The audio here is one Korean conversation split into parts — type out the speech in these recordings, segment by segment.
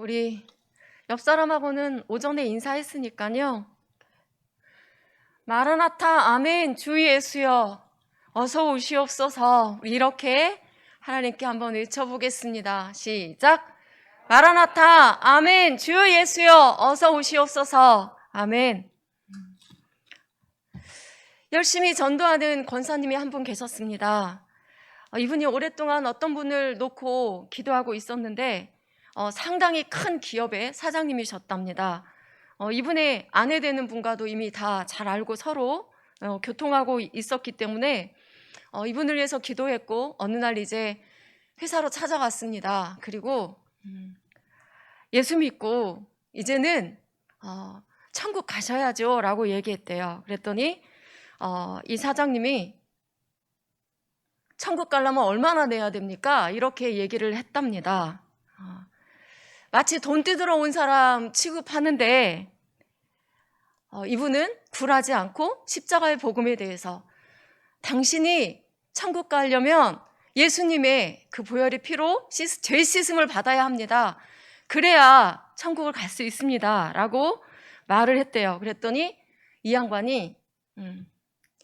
우리 옆 사람하고는 오전에 인사했으니까요. 마라나타 아멘 주 예수여 어서 오시옵소서. 이렇게 하나님께 한번 외쳐보겠습니다. 시작. 마라나타 아멘 주 예수여 어서 오시옵소서. 아멘. 열심히 전도하는 권사님이 한 분 계셨습니다. 이분이 오랫동안 어떤 분을 놓고 기도하고 있었는데 상당히 큰 기업의 사장님이셨답니다. 이분의 아내 되는 분과도 이미 다 잘 알고 서로 교통하고 있었기 때문에 이분을 위해서 기도했고 어느 날 이제 회사로 찾아갔습니다. 그리고 예수 믿고 이제는 천국 가셔야죠 라고 얘기했대요. 그랬더니 이 사장님이 천국 가려면 얼마나 내야 됩니까? 이렇게 얘기를 했답니다. 마치 돈 뜯으러 온 사람 취급하는데 이분은 굴하지 않고 십자가의 복음에 대해서 당신이 천국 가려면 예수님의 그 보혈의 피로 죄 씻음을 받아야 합니다. 그래야 천국을 갈 수 있습니다 라고 말을 했대요. 그랬더니 이 양반이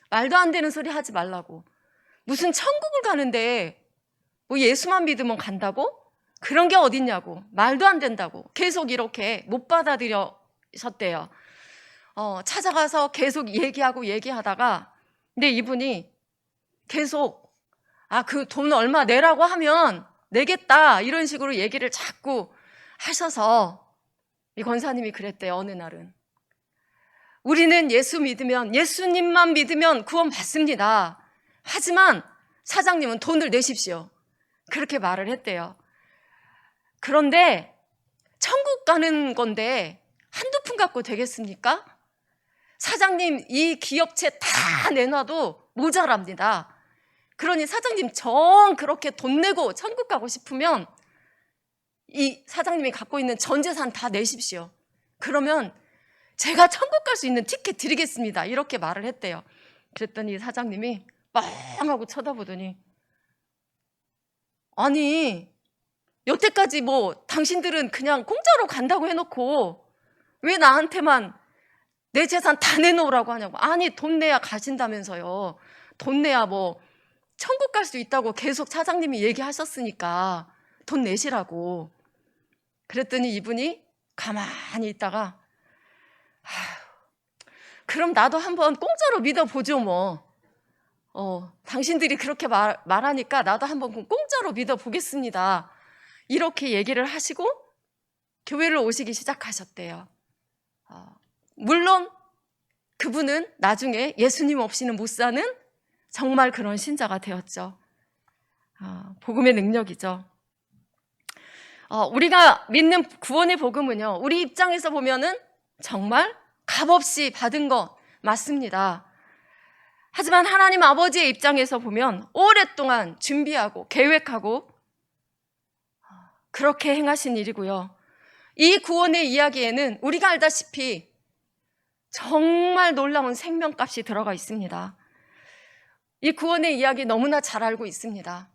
말도 안 되는 소리 하지 말라고, 무슨 천국을 가는데 뭐 예수만 믿으면 간다고? 그런 게 어딨냐고, 말도 안 된다고 계속 이렇게 못 받아들여셨대요. 찾아가서 계속 얘기하다가 근데 이분이 계속 그 돈 얼마 내라고 하면 내겠다 이런 식으로 얘기를 자꾸 하셔서 이 권사님이 그랬대요. 어느 날은 우리는 예수님만 믿으면 구원 받습니다. 하지만 사장님은 돈을 내십시오. 그렇게 말을 했대요. 그런데 천국 가는 건데 한두 푼 갖고 되겠습니까? 사장님 이 기업체 다 내놔도 모자랍니다. 그러니 사장님 정 그렇게 돈 내고 천국 가고 싶으면 이 사장님이 갖고 있는 전 재산 다 내십시오. 그러면 제가 천국 갈 수 있는 티켓 드리겠습니다. 이렇게 말을 했대요. 그랬더니 사장님이 뻥 하고 쳐다보더니 아니 여태까지 뭐 당신들은 그냥 공짜로 간다고 해놓고 왜 나한테만 내 재산 다 내놓으라고 하냐고. 아니 돈 내야 가신다면서요. 돈 내야 뭐 천국 갈 수 있다고 계속 사장님이 얘기하셨으니까 돈 내시라고. 그랬더니 이분이 가만히 있다가 그럼 나도 한번 공짜로 믿어보죠 뭐. 당신들이 그렇게 말하니까 나도 한번 공짜로 믿어보겠습니다. 이렇게 얘기를 하시고 교회를 오시기 시작하셨대요. 물론 그분은 나중에 예수님 없이는 못 사는 정말 그런 신자가 되었죠. 복음의 능력이죠. 우리가 믿는 구원의 복음은요, 우리 입장에서 보면은 정말 값없이 받은 것 맞습니다. 하지만 하나님 아버지의 입장에서 보면 오랫동안 준비하고 계획하고 그렇게 행하신 일이고요. 이 구원의 이야기에는 우리가 알다시피 정말 놀라운 생명값이 들어가 있습니다. 이 구원의 이야기 너무나 잘 알고 있습니다.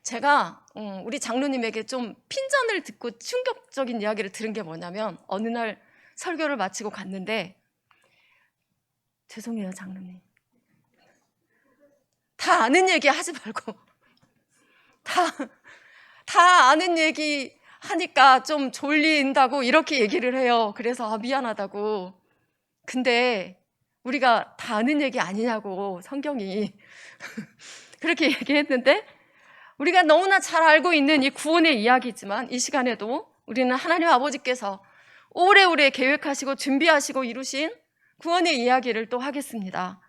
제가 우리 장로님에게 좀 핀잔을 듣고 충격적인 이야기를 들은 게 뭐냐면 어느 날 설교를 마치고 갔는데 죄송해요 장로님, 다 아는 얘기 하지 말고 다 아는 얘기 하니까 좀 졸린다고 이렇게 얘기를 해요. 그래서 미안하다고. 근데 우리가 다 아는 얘기 아니냐고 성경이 그렇게 얘기했는데, 우리가 너무나 잘 알고 있는 이 구원의 이야기지만 이 시간에도 우리는 하나님 아버지께서 오래오래 계획하시고 준비하시고 이루신 구원의 이야기를 또 하겠습니다.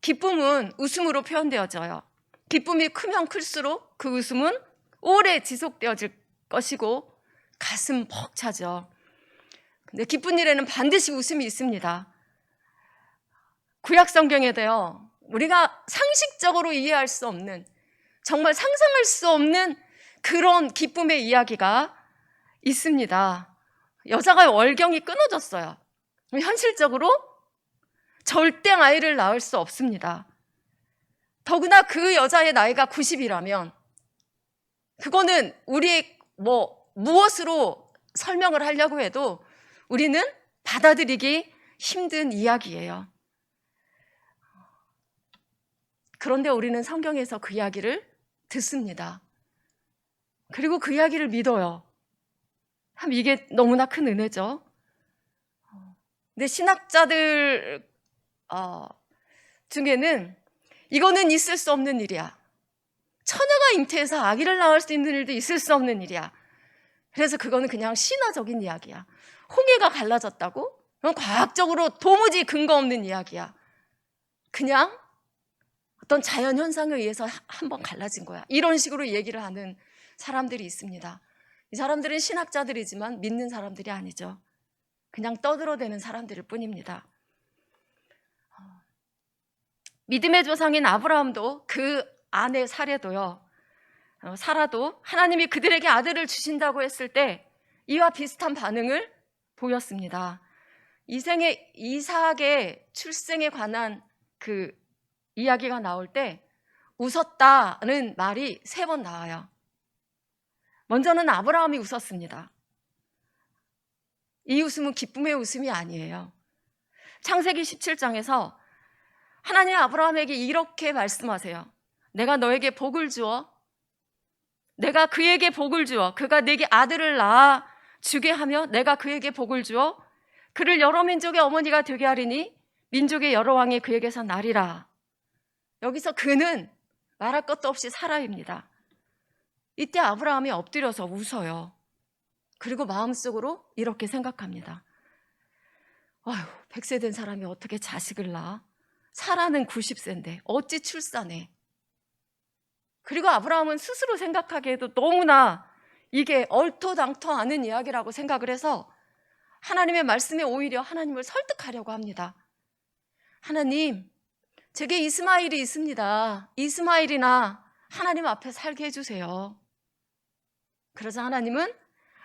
기쁨은 웃음으로 표현되어져요. 기쁨이 크면 클수록 그 웃음은 오래 지속되어질 것이고 가슴 벅차죠. 근데 기쁜 일에는 반드시 웃음이 있습니다. 구약 성경에도요, 우리가 상식적으로 이해할 수 없는, 정말 상상할 수 없는 그런 기쁨의 이야기가 있습니다. 여자가 월경이 끊어졌어요. 현실적으로 절대 아이를 낳을 수 없습니다. 더구나 그 여자의 나이가 90이라면 그거는 우리 무엇으로 설명을 하려고 해도 우리는 받아들이기 힘든 이야기예요. 그런데 우리는 성경에서 그 이야기를 듣습니다. 그리고 그 이야기를 믿어요. 참 이게 너무나 큰 은혜죠. 근데 신학자들 중에는 이거는 있을 수 없는 일이야. 처녀가 잉태해서 아기를 낳을 수 있는 일도 있을 수 없는 일이야. 그래서 그거는 그냥 신화적인 이야기야. 홍해가 갈라졌다고? 그건 과학적으로 도무지 근거 없는 이야기야. 그냥 어떤 자연 현상에 의해서 한번 갈라진 거야. 이런 식으로 얘기를 하는 사람들이 있습니다. 이 사람들은 신학자들이지만 믿는 사람들이 아니죠. 그냥 떠들어대는 사람들일 뿐입니다. 믿음의 조상인 아브라함도 그 아내 사례도요, 사라도 하나님이 그들에게 아들을 주신다고 했을 때 이와 비슷한 반응을 보였습니다. 이삭의 출생에 관한 그 이야기가 나올 때 웃었다는 말이 3번 나와요. 먼저는 아브라함이 웃었습니다. 이 웃음은 기쁨의 웃음이 아니에요. 창세기 17장에서 하나님 아브라함에게 이렇게 말씀하세요. 내가 너에게 복을 주어, 내가 그에게 복을 주어, 그가 내게 아들을 낳아 주게 하며 내가 그에게 복을 주어 그를 여러 민족의 어머니가 되게 하리니 민족의 여러 왕이 그에게서 나리라. 여기서 그는 말할 것도 없이 사라입니다. 이때 아브라함이 엎드려서 웃어요. 그리고 마음속으로 이렇게 생각합니다. 아휴, 100세 된 사람이 어떻게 자식을 낳아? 사라는 90세인데 어찌 출산해? 그리고 아브라함은 스스로 생각하기에도 너무나 이게 얼토당토 않은 이야기라고 생각을 해서 하나님의 말씀에 오히려 하나님을 설득하려고 합니다. 하나님, 제게 이스마일이 있습니다. 이스마일이나 하나님 앞에 살게 해주세요. 그러자 하나님은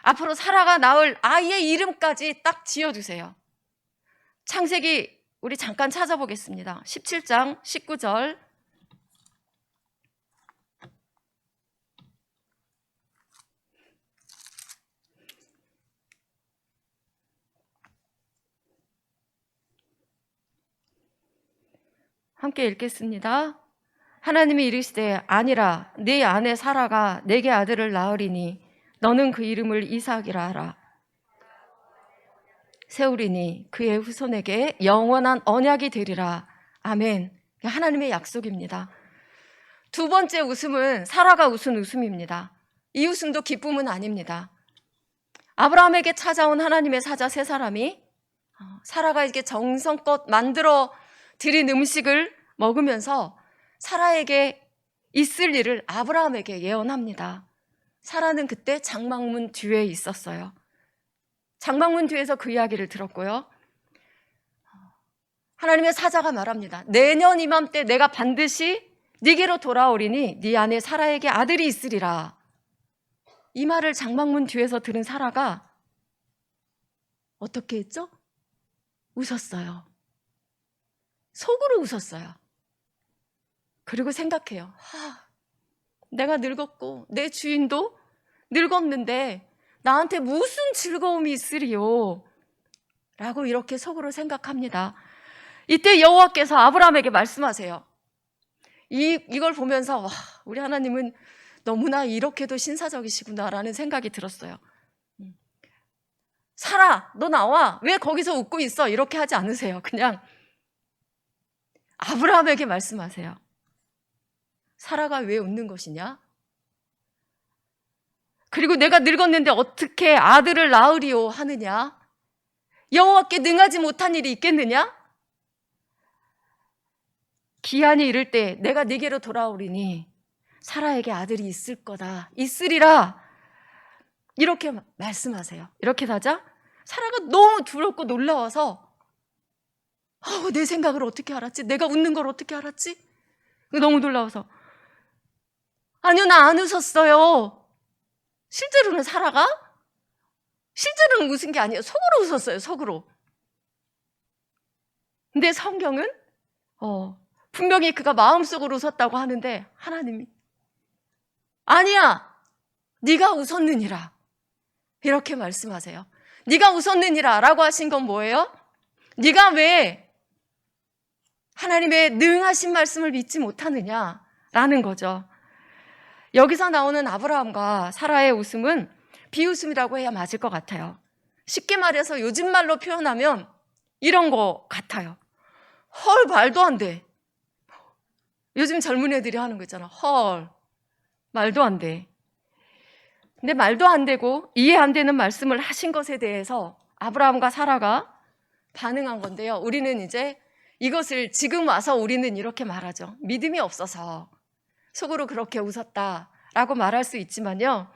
앞으로 사라가 낳을 아이의 이름까지 딱 지어주세요. 창세기 우리 잠깐 찾아보겠습니다. 17장 19절. 함께 읽겠습니다. 하나님이 이르시되 아니라 네 아내 사라가 내게 아들을 낳으리니 너는 그 이름을 이삭이라 하라. 세우리니 그의 후손에게 영원한 언약이 되리라. 아멘. 하나님의 약속입니다. 두 번째 웃음은 사라가 웃은 웃음입니다. 이 웃음도 기쁨은 아닙니다. 아브라함에게 찾아온 하나님의 사자 3사람이 사라가 이렇게 정성껏 만들어 드린 음식을 먹으면서 사라에게 있을 일을 아브라함에게 예언합니다. 사라는 그때 장막문 뒤에 있었어요. 장막문 뒤에서 그 이야기를 들었고요. 하나님의 사자가 말합니다. 내년 이맘때 내가 반드시 네게로 돌아오리니 네 아내 사라에게 아들이 있으리라. 이 말을 장막문 뒤에서 들은 사라가 어떻게 했죠? 웃었어요. 속으로 웃었어요. 그리고 생각해요. 내가 늙었고 내 주인도 늙었는데 나한테 무슨 즐거움이 있으리요? 라고 이렇게 속으로 생각합니다. 이때 여호와께서 아브라함에게 말씀하세요. 이걸 보면서 와, 우리 하나님은 너무나 이렇게도 신사적이시구나라는 생각이 들었어요. 사라, 너 나와. 왜 거기서 웃고 있어? 이렇게 하지 않으세요. 그냥 아브라함에게 말씀하세요. 사라가 왜 웃는 것이냐? 그리고 내가 늙었는데 어떻게 아들을 낳으리오 하느냐? 여호와께 능하지 못한 일이 있겠느냐? 기한이 이를 때 내가 네게로 돌아오리니 사라에게 아들이 있을 거다. 있으리라. 이렇게 말씀하세요. 이렇게 하자 사라가 너무 두렵고 놀라워서 내 생각을 어떻게 알았지? 내가 웃는 걸 어떻게 알았지? 너무 놀라워서 아니요, 나 안 웃었어요. 실제로는 사라가 실제로는 웃은 게 아니에요. 속으로 웃었어요. 속으로. 근데 성경은 분명히 그가 마음속으로 웃었다고 하는데 하나님이 아니야, 네가 웃었느니라. 이렇게 말씀하세요. 네가 웃었느니라 라고 하신 건 뭐예요? 네가 왜 하나님의 능하신 말씀을 믿지 못하느냐라는 거죠. 여기서 나오는 아브라함과 사라의 웃음은 비웃음이라고 해야 맞을 것 같아요. 쉽게 말해서 요즘 말로 표현하면 이런 거 같아요. 헐, 말도 안 돼. 요즘 젊은 애들이 하는 거 있잖아. 헐, 말도 안 돼. 근데 말도 안 되고 이해 안 되는 말씀을 하신 것에 대해서 아브라함과 사라가 반응한 건데요. 우리는 이제 이것을 지금 와서 우리는 이렇게 말하죠. 믿음이 없어서 속으로 그렇게 웃었다라고 말할 수 있지만요.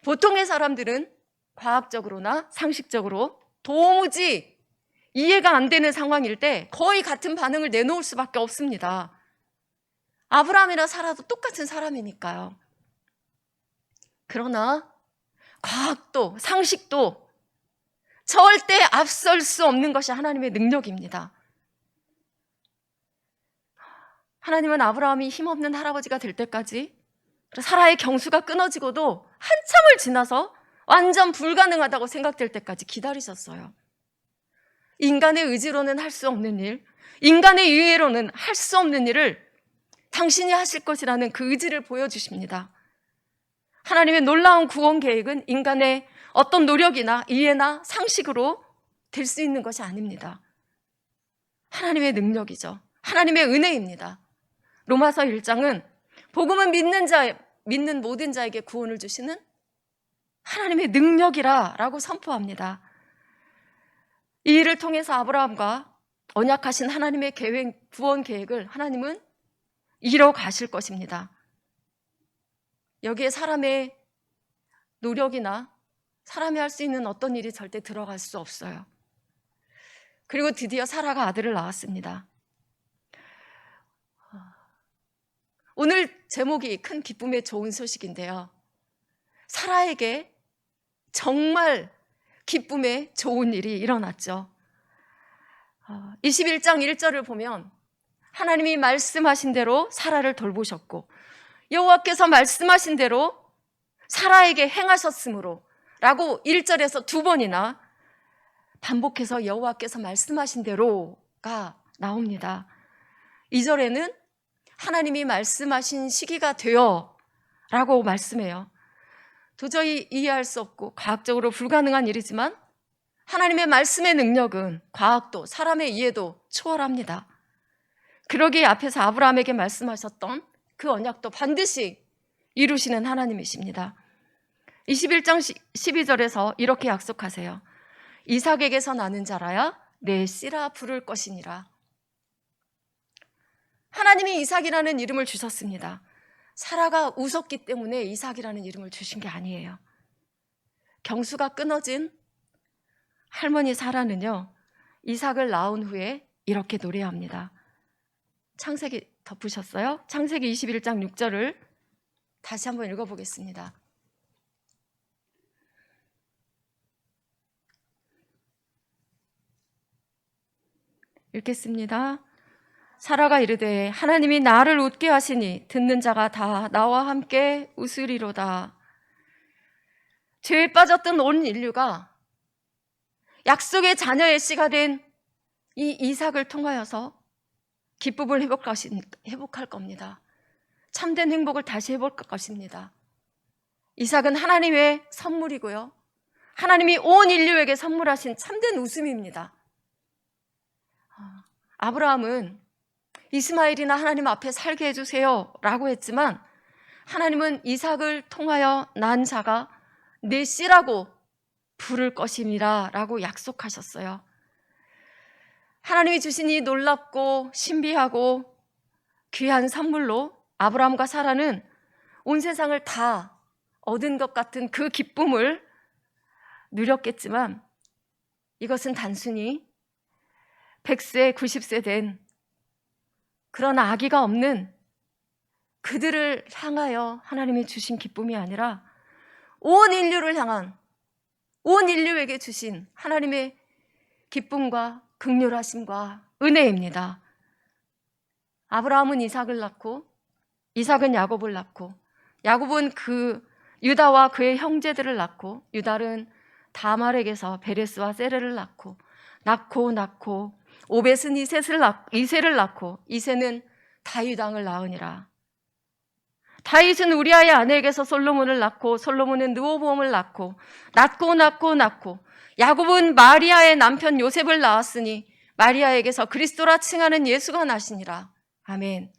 보통의 사람들은 과학적으로나 상식적으로 도무지 이해가 안 되는 상황일 때 거의 같은 반응을 내놓을 수밖에 없습니다. 아브라함이나 사라도 똑같은 사람이니까요. 그러나 과학도 상식도 절대 앞설 수 없는 것이 하나님의 능력입니다. 하나님은 아브라함이 힘없는 할아버지가 될 때까지 사라의 경수가 끊어지고도 한참을 지나서 완전 불가능하다고 생각될 때까지 기다리셨어요. 인간의 의지로는 할 수 없는 일, 인간의 이해로는 할 수 없는 일을 당신이 하실 것이라는 그 의지를 보여주십니다. 하나님의 놀라운 구원 계획은 인간의 어떤 노력이나 이해나 상식으로 될 수 있는 것이 아닙니다. 하나님의 능력이죠. 하나님의 은혜입니다. 로마서 1장은 복음은 믿는 모든 자에게 구원을 주시는 하나님의 능력이라고 선포합니다. 이 일을 통해서 아브라함과 언약하신 하나님의 구원 계획을 하나님은 이뤄 가실 것입니다. 여기에 사람의 노력이나 사람이 할 수 있는 어떤 일이 절대 들어갈 수 없어요. 그리고 드디어 사라가 아들을 낳았습니다. 오늘 제목이 큰 기쁨의 좋은 소식인데요. 사라에게 정말 기쁨의 좋은 일이 일어났죠. 21장 1절을 보면 하나님이 말씀하신 대로 사라를 돌보셨고 여호와께서 말씀하신 대로 사라에게 행하셨으므로 라고 1절에서 두 번이나 반복해서 여호와께서 말씀하신 대로가 나옵니다. 2절에는 하나님이 말씀하신 시기가 되어 라고 말씀해요. 도저히 이해할 수 없고 과학적으로 불가능한 일이지만 하나님의 말씀의 능력은 과학도 사람의 이해도 초월합니다. 그러기에 앞에서 아브라함에게 말씀하셨던 그 언약도 반드시 이루시는 하나님이십니다. 21장 12절에서 이렇게 약속하세요. 이삭에게서 나는 자라야 내 씨라 부를 것이니라. 하나님이 이삭이라는 이름을 주셨습니다. 사라가 웃었기 때문에 이삭이라는 이름을 주신 게 아니에요. 경수가 끊어진 할머니 사라는요, 이삭을 낳은 후에 이렇게 노래합니다. 창세기 덮으셨어요? 창세기 21장 6절을 다시 한번 읽어보겠습니다. 읽겠습니다. 사라가 이르되 하나님이 나를 웃게 하시니 듣는 자가 다 나와 함께 웃으리로다. 죄에 빠졌던 온 인류가 약속의 자녀의 씨가 된 이 이삭을 통하여서 기쁨을 회복할 겁니다. 참된 행복을 다시 회복할 것입니다. 이삭은 하나님의 선물이고요. 하나님이 온 인류에게 선물하신 참된 웃음입니다. 아브라함은 이스마엘이나 하나님 앞에 살게 해주세요 라고 했지만 하나님은 이삭을 통하여 난 자가 내 씨라고 부를 것임이라 라고 약속하셨어요. 하나님이 주신 이 놀랍고 신비하고 귀한 선물로 아브라함과 사라는 온 세상을 다 얻은 것 같은 그 기쁨을 누렸겠지만 이것은 단순히 100세, 90세 된 그런 아기가 없는 그들을 향하여 하나님이 주신 기쁨이 아니라 온 인류를 향한, 온 인류에게 주신 하나님의 기쁨과 긍휼하심과 은혜입니다. 아브라함은 이삭을 낳고 이삭은 야곱을 낳고 야곱은 그 유다와 그의 형제들을 낳고 유다는 다말에게서 베레스와 세레를 낳고 오벳은 이새를 낳고 이새는 다윗 왕을 낳으니라. 다윗은 우리아의 아내에게서 솔로몬을 낳고 솔로몬은 르호보암을 낳고 야곱은 마리아의 남편 요셉을 낳았으니 마리아에게서 그리스도라 칭하는 예수가 나시니라. 아멘.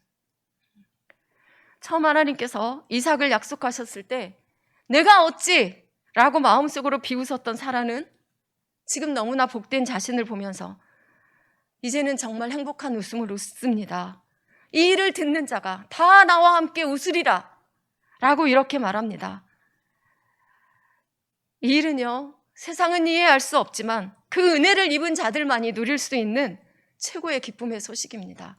처음 하나님께서 이삭을 약속하셨을 때 내가 어찌? 라고 마음속으로 비웃었던 사라는 지금 너무나 복된 자신을 보면서 이제는 정말 행복한 웃음을 웃습니다. 이 일을 듣는 자가 다 나와 함께 웃으리라 라고 이렇게 말합니다. 이 일은요, 세상은 이해할 수 없지만 그 은혜를 입은 자들만이 누릴 수 있는 최고의 기쁨의 소식입니다.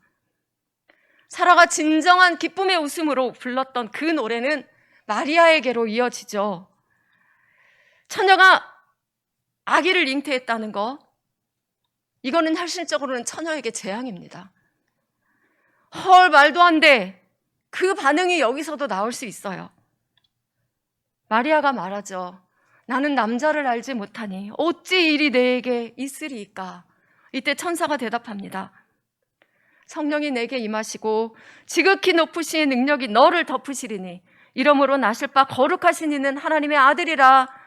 사라가 진정한 기쁨의 웃음으로 불렀던 그 노래는 마리아에게로 이어지죠. 처녀가 아기를 잉태했다는 거, 이거는 현실적으로는 처녀에게 재앙입니다. 헐, 말도 안 돼. 그 반응이 여기서도 나올 수 있어요. 마리아가 말하죠. 나는 남자를 알지 못하니 어찌 일이 내게 있으리이까. 이때 천사가 대답합니다. 성령이 내게 임하시고 지극히 높으신 능력이 너를 덮으시리니 이러므로 나실 바 거룩하신 이는 하나님의 아들이라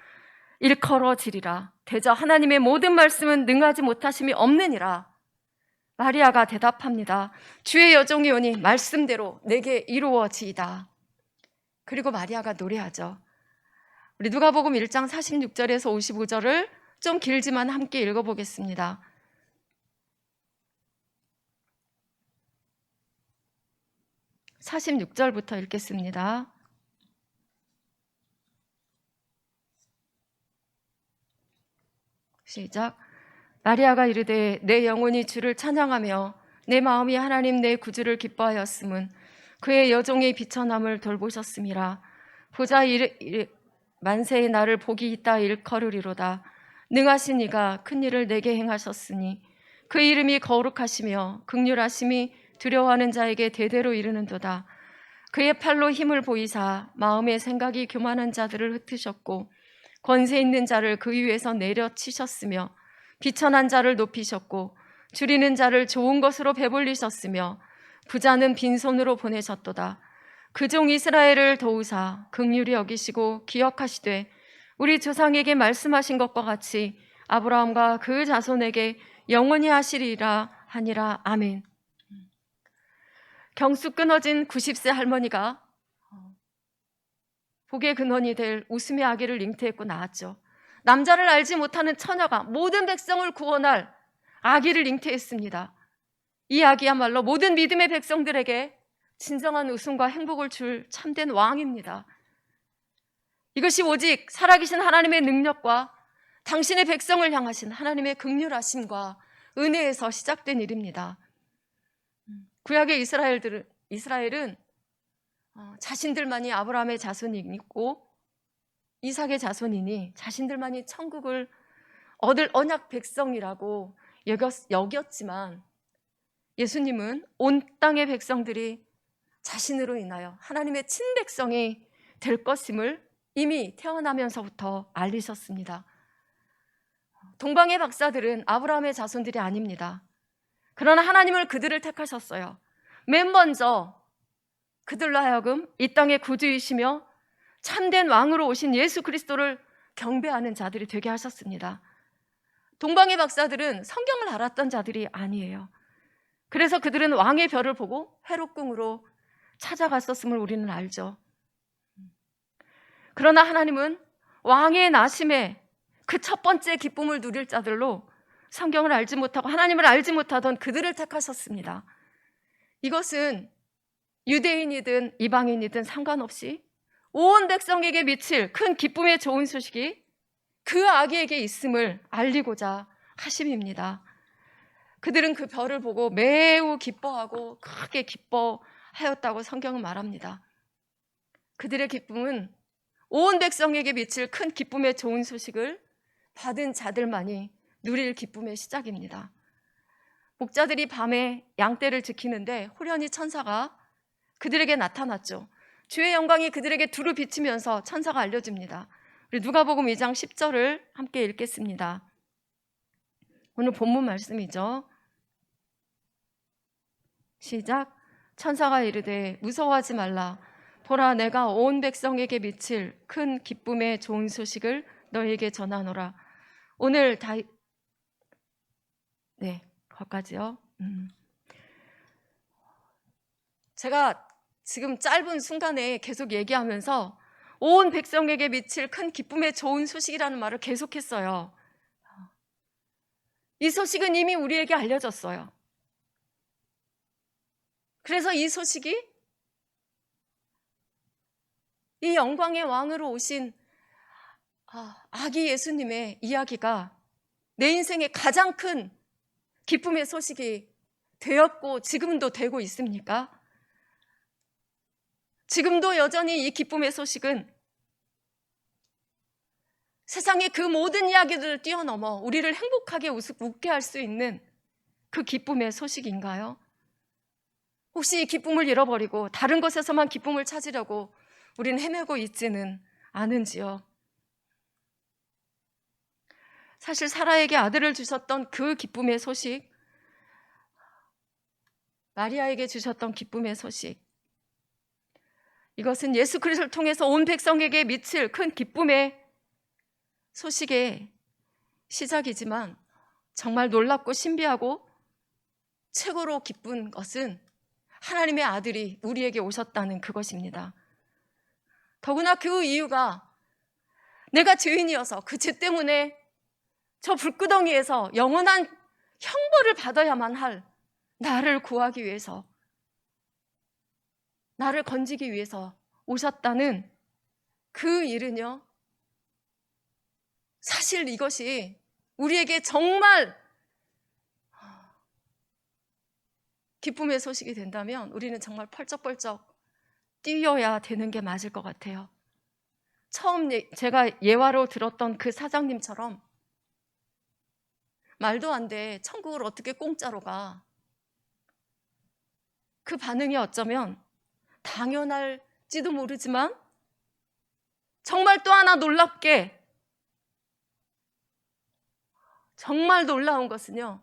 일컬어지리라. 대저 하나님의 모든 말씀은 능하지 못하심이 없느니라. 마리아가 대답합니다. 주의 여종이 오니 말씀대로 내게 이루어지이다. 그리고 마리아가 노래하죠. 우리 누가복음 1장 46절에서 55절을 좀 길지만 함께 읽어보겠습니다. (46절부터) 읽겠습니다. 시작. 마리아가 이르되 내 영혼이 주를 찬양하며 내 마음이 하나님 내 구주를 기뻐하였음은 그의 여종의 비천함을 돌보셨음이라. 보자 만세의 나를 복이 있다 일컬으리로다. 능하신 이가 큰 일을 내게 행하셨으니 그 이름이 거룩하시며 긍휼하심이 두려워하는 자에게 대대로 이르는도다. 그의 팔로 힘을 보이사 마음의 생각이 교만한 자들을 흩으셨고 권세 있는 자를 그 위에서 내려치셨으며 비천한 자를 높이셨고 줄이는 자를 좋은 것으로 배불리셨으며 부자는 빈손으로 보내셨도다. 그 종 이스라엘을 도우사 긍휼히 여기시고 기억하시되 우리 조상에게 말씀하신 것과 같이 아브라함과 그 자손에게 영원히 하시리라 하니라. 아멘. 경수 끊어진 90세 할머니가 복의 근원이 될 웃음의 아기를 잉태했고 낳았죠. 남자를 알지 못하는 처녀가 모든 백성을 구원할 아기를 잉태했습니다. 이 아기야말로 모든 믿음의 백성들에게 진정한 웃음과 행복을 줄 참된 왕입니다. 이것이 오직 살아계신 하나님의 능력과 당신의 백성을 향하신 하나님의 긍휼하심과 은혜에서 시작된 일입니다. 구약의 이스라엘은 자신들만이 아브라함의 자손이고 이삭의 자손이니 자신들만이 천국을 얻을 언약 백성이라고 여겼지만 예수님은 온 땅의 백성들이 자신으로 인하여 하나님의 친백성이 될 것임을 이미 태어나면서부터 알리셨습니다. 동방의 박사들은 아브라함의 자손들이 아닙니다. 그러나 하나님을 그들을 택하셨어요. 맨 먼저 그들로 하여금 이 땅의 구주이시며 참된 왕으로 오신 예수 그리스도를 경배하는 자들이 되게 하셨습니다. 동방의 박사들은 성경을 알았던 자들이 아니에요. 그래서 그들은 왕의 별을 보고 회록궁으로 찾아갔었음을 우리는 알죠. 그러나 하나님은 왕의 나심에 그 첫 번째 기쁨을 누릴 자들로 성경을 알지 못하고 하나님을 알지 못하던 그들을 택하셨습니다. 이것은 유대인이든 이방인이든 상관없이 온 백성에게 미칠 큰 기쁨의 좋은 소식이 그 아기에게 있음을 알리고자 하심입니다. 그들은 그 별을 보고 매우 기뻐하고 크게 기뻐하였다고 성경은 말합니다. 그들의 기쁨은 온 백성에게 미칠 큰 기쁨의 좋은 소식을 받은 자들만이 누릴 기쁨의 시작입니다. 목자들이 밤에 양떼를 지키는데 호련히 천사가 그들에게 나타났죠. 주의 영광이 그들에게 두루 비치면서 천사가 알려줍니다. 우리 누가복음 2장 10절을 함께 읽겠습니다. 오늘 본문 말씀이죠. 시작. 천사가 이르되 무서워하지 말라. 보라, 내가 온 백성에게 미칠 큰 기쁨의 좋은 소식을 너희에게 전하노라. 오늘 거기까지요. 제가 지금 짧은 순간에 계속 얘기하면서 온 백성에게 미칠 큰 기쁨의 좋은 소식이라는 말을 계속했어요. 이 소식은 이미 우리에게 알려졌어요. 그래서 이 소식이 이 영광의 왕으로 오신 아기 예수님의 이야기가 내 인생의 가장 큰 기쁨의 소식이 되었고 지금도 되고 있습니까? 지금도 여전히 이 기쁨의 소식은 세상의 그 모든 이야기들을 뛰어넘어 우리를 행복하게 웃게 할 수 있는 그 기쁨의 소식인가요? 혹시 이 기쁨을 잃어버리고 다른 것에서만 기쁨을 찾으려고 우리는 헤매고 있지는 않은지요? 사실 사라에게 아들을 주셨던 그 기쁨의 소식, 마리아에게 주셨던 기쁨의 소식, 이것은 예수 그리스도를 통해서 온 백성에게 미칠 큰 기쁨의 소식의 시작이지만 정말 놀랍고 신비하고 최고로 기쁜 것은 하나님의 아들이 우리에게 오셨다는 그것입니다. 더구나 그 이유가 내가 죄인이어서 그 죄 때문에 저 불구덩이에서 영원한 형벌을 받아야만 할 나를 구하기 위해서, 나를 건지기 위해서 오셨다는 그 일은요, 사실 이것이 우리에게 정말 기쁨의 소식이 된다면 우리는 정말 펄쩍펄쩍 뛰어야 되는 게 맞을 것 같아요. 처음 제가 예화로 들었던 그 사장님처럼 말도 안 돼, 천국을 어떻게 공짜로 가? 그 반응이 어쩌면 당연할지도 모르지만 정말 또 하나 놀랍게, 정말 놀라운 것은요,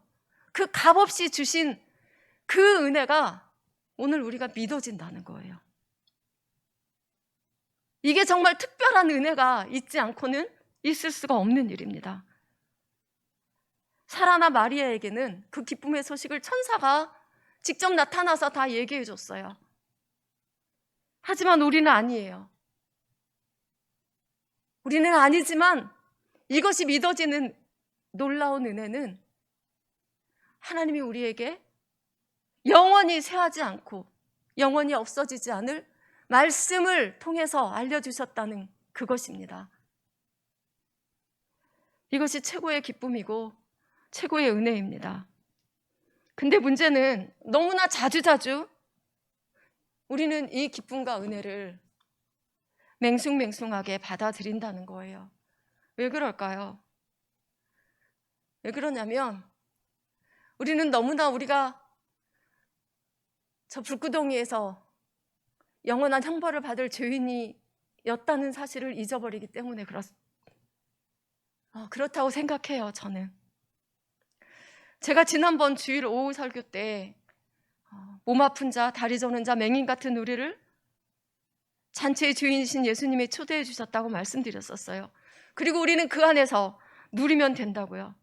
그 값없이 주신 그 은혜가 오늘 우리가 믿어진다는 거예요. 이게 정말 특별한 은혜가 있지 않고는 있을 수가 없는 일입니다. 사라나 마리아에게는 그 기쁨의 소식을 천사가 직접 나타나서 다 얘기해 줬어요. 하지만 우리는 아니에요. 우리는 아니지만 이것이 믿어지는 놀라운 은혜는 하나님이 우리에게 영원히 쇠하지 않고 영원히 없어지지 않을 말씀을 통해서 알려주셨다는 그것입니다. 이것이 최고의 기쁨이고 최고의 은혜입니다. 근데 문제는 너무나 자주자주 우리는 이 기쁨과 은혜를 맹숭맹숭하게 받아들인다는 거예요. 왜 그럴까요? 왜 그러냐면 우리는 너무나 우리가 저 불구덩이에서 영원한 형벌을 받을 죄인이었다는 사실을 잊어버리기 때문에 그렇다고 생각해요. 저는 제가 지난번 주일 오후 설교 때 몸 아픈 자, 다리 저는 자, 맹인 같은 우리를 잔치의 주인이신 예수님이 초대해 주셨다고 말씀드렸었어요. 그리고 우리는 그 안에서 누리면 된다고요.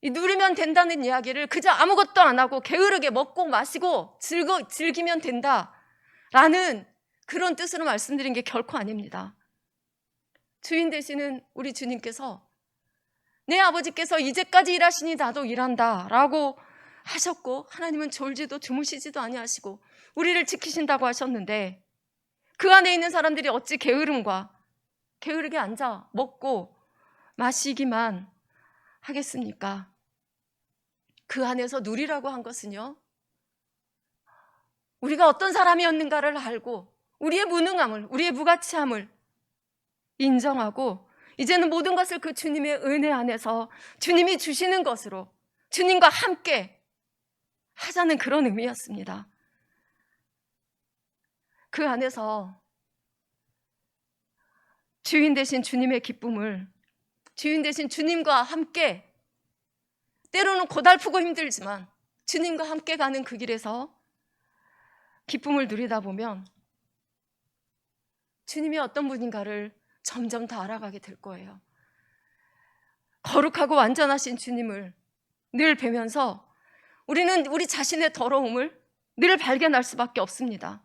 이 누리면 된다는 이야기를 그저 아무것도 안 하고 게으르게 먹고 마시고 즐기면 된다라는 그런 뜻으로 말씀드린 게 결코 아닙니다. 주인 되시는 우리 주님께서 내 아버지께서 이제까지 일하시니 나도 일한다 라고 하셨고, 하나님은 졸지도 주무시지도 아니하시고 우리를 지키신다고 하셨는데 그 안에 있는 사람들이 어찌 게으르게 앉아 먹고 마시기만 하겠습니까? 그 안에서 누리라고 한 것은요, 우리가 어떤 사람이었는가를 알고 우리의 무능함을, 우리의 무가치함을 인정하고 이제는 모든 것을 그 주님의 은혜 안에서 주님이 주시는 것으로 주님과 함께 하자는 그런 의미였습니다. 그 안에서 주인 되신 주님의 기쁨을, 주인 되신 주님과 함께, 때로는 고달프고 힘들지만 주님과 함께 가는 그 길에서 기쁨을 누리다 보면 주님이 어떤 분인가를 점점 더 알아가게 될 거예요. 거룩하고 완전하신 주님을 늘 뵈면서 우리는 우리 자신의 더러움을 늘 발견할 수밖에 없습니다.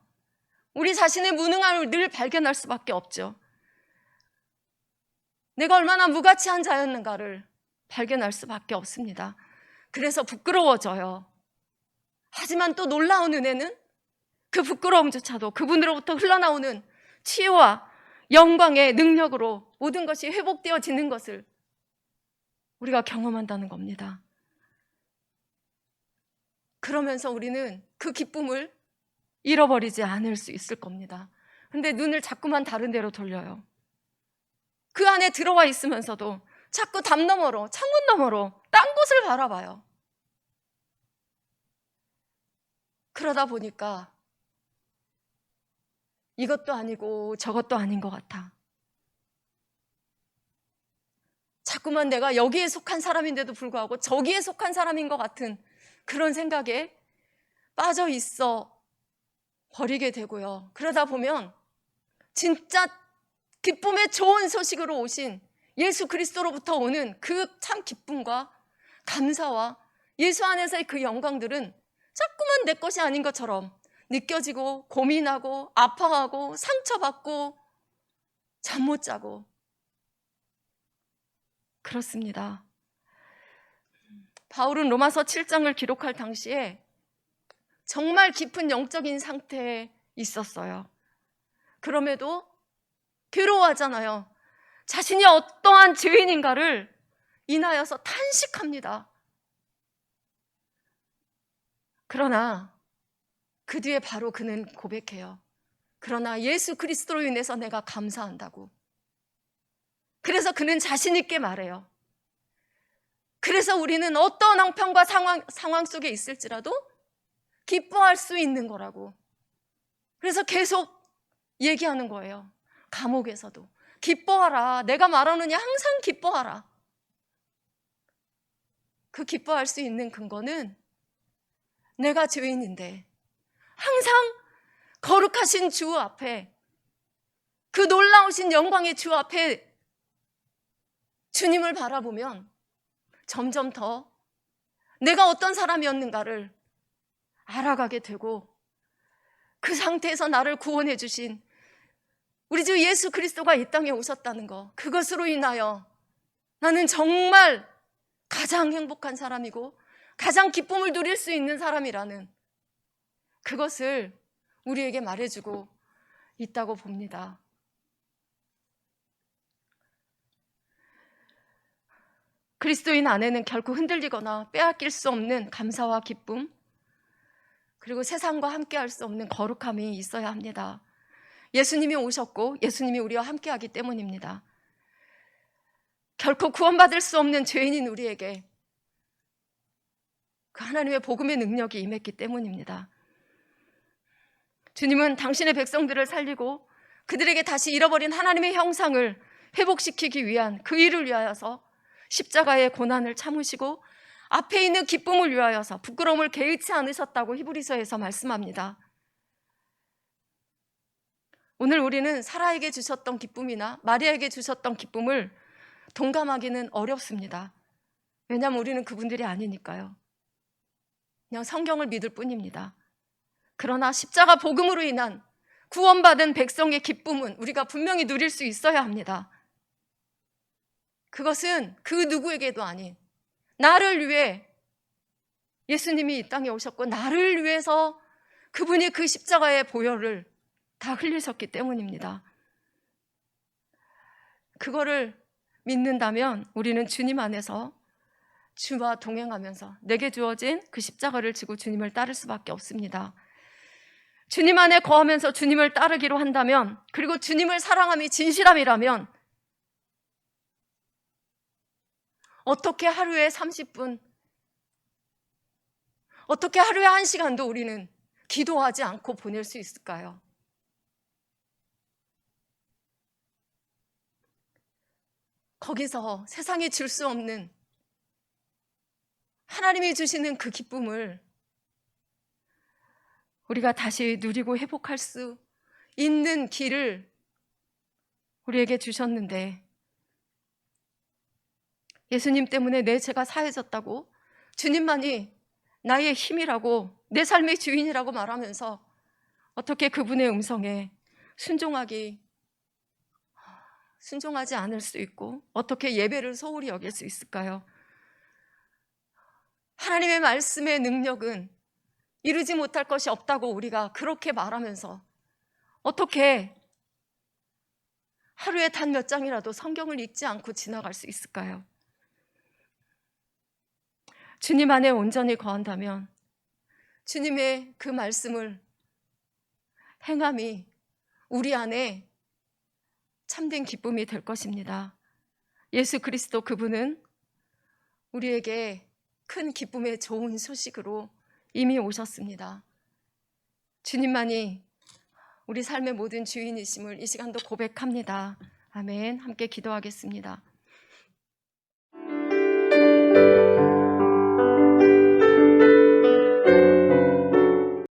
우리 자신의 무능함을 늘 발견할 수밖에 없죠. 내가 얼마나 무가치한 자였는가를 발견할 수밖에 없습니다. 그래서 부끄러워져요. 하지만 또 놀라운 은혜는 그 부끄러움조차도 그분으로부터 흘러나오는 치유와 영광의 능력으로 모든 것이 회복되어지는 것을 우리가 경험한다는 겁니다. 그러면서 우리는 그 기쁨을 잃어버리지 않을 수 있을 겁니다. 근데 눈을 자꾸만 다른 데로 돌려요. 그 안에 들어와 있으면서도 자꾸 담 너머로, 창문 너머로 딴 곳을 바라봐요. 그러다 보니까 이것도 아니고 저것도 아닌 것 같아. 자꾸만 내가 여기에 속한 사람인데도 불구하고 저기에 속한 사람인 것 같은 그런 생각에 빠져 있어 버리게 되고요. 그러다 보면 진짜 기쁨의 좋은 소식으로 오신 예수 그리스도로부터 오는 그 참 기쁨과 감사와 예수 안에서의 그 영광들은 자꾸만 내 것이 아닌 것처럼 느껴지고 고민하고 아파하고 상처받고 잠 못 자고 그렇습니다. 바울은 로마서 7장을 기록할 당시에 정말 깊은 영적인 상태에 있었어요. 그럼에도 괴로워하잖아요. 자신이 어떠한 죄인인가를 인하여서 탄식합니다. 그러나 그 뒤에 바로 그는 고백해요. 그러나 예수 그리스도로 인해서 내가 감사한다고. 그래서 그는 자신 있게 말해요. 그래서 우리는 어떤 형편과 상황 속에 있을지라도 기뻐할 수 있는 거라고. 그래서 계속 얘기하는 거예요. 감옥에서도 기뻐하라. 내가 말하느냐 항상 기뻐하라. 그 기뻐할 수 있는 근거는 내가 죄인인데 항상 거룩하신 주 앞에, 그 놀라우신 영광의 주 앞에 주님을 바라보면 점점 더 내가 어떤 사람이었는가를 알아가게 되고, 그 상태에서 나를 구원해 주신 우리 주 예수 그리스도가 이 땅에 오셨다는 거, 그것으로 인하여 나는 정말 가장 행복한 사람이고 가장 기쁨을 누릴 수 있는 사람이라는 그것을 우리에게 말해주고 있다고 봅니다. 그리스도인 안에는 결코 흔들리거나 빼앗길 수 없는 감사와 기쁨, 그리고 세상과 함께할 수 없는 거룩함이 있어야 합니다. 예수님이 오셨고 예수님이 우리와 함께하기 때문입니다. 결코 구원받을 수 없는 죄인인 우리에게 그 하나님의 복음의 능력이 임했기 때문입니다. 주님은 당신의 백성들을 살리고 그들에게 다시 잃어버린 하나님의 형상을 회복시키기 위한 그 일을 위하여서 십자가의 고난을 참으시고 앞에 있는 기쁨을 위하여서 부끄러움을 개의치 않으셨다고 히브리서에서 말씀합니다. 오늘 우리는 사라에게 주셨던 기쁨이나 마리아에게 주셨던 기쁨을 동감하기는 어렵습니다. 왜냐하면 우리는 그분들이 아니니까요. 그냥 성경을 믿을 뿐입니다. 그러나 십자가 복음으로 인한 구원받은 백성의 기쁨은 우리가 분명히 누릴 수 있어야 합니다. 그것은 그 누구에게도 아닌 나를 위해 예수님이 이 땅에 오셨고 나를 위해서 그분이 그 십자가의 보혈을 다 흘리셨기 때문입니다. 그거를 믿는다면 우리는 주님 안에서 주와 동행하면서 내게 주어진 그 십자가를 지고 주님을 따를 수밖에 없습니다. 주님 안에 거하면서 주님을 따르기로 한다면, 그리고 주님을 사랑함이 진실함이라면 어떻게 하루에 30분, 어떻게 하루에 1시간도 우리는 기도하지 않고 보낼 수 있을까요? 거기서 세상이 줄 수 없는 하나님이 주시는 그 기쁨을 우리가 다시 누리고 회복할 수 있는 길을 우리에게 주셨는데, 예수님 때문에 내 죄가 사해졌다고 주님만이 나의 힘이라고, 내 삶의 주인이라고 말하면서 어떻게 그분의 음성에 순종하지 않을 수 있고 어떻게 예배를 소홀히 여길 수 있을까요? 하나님의 말씀의 능력은 이루지 못할 것이 없다고 우리가 그렇게 말하면서 어떻게 하루에 단 몇 장이라도 성경을 읽지 않고 지나갈 수 있을까요? 주님 안에 온전히 거한다면 주님의 그 말씀을 행함이 우리 안에 참된 기쁨이 될 것입니다. 예수 그리스도 그분은 우리에게 큰 기쁨의 좋은 소식으로 이미 오셨습니다. 주님만이 우리 삶의 모든 주인이심을 이 시간도 고백합니다. 아멘. 함께 기도하겠습니다.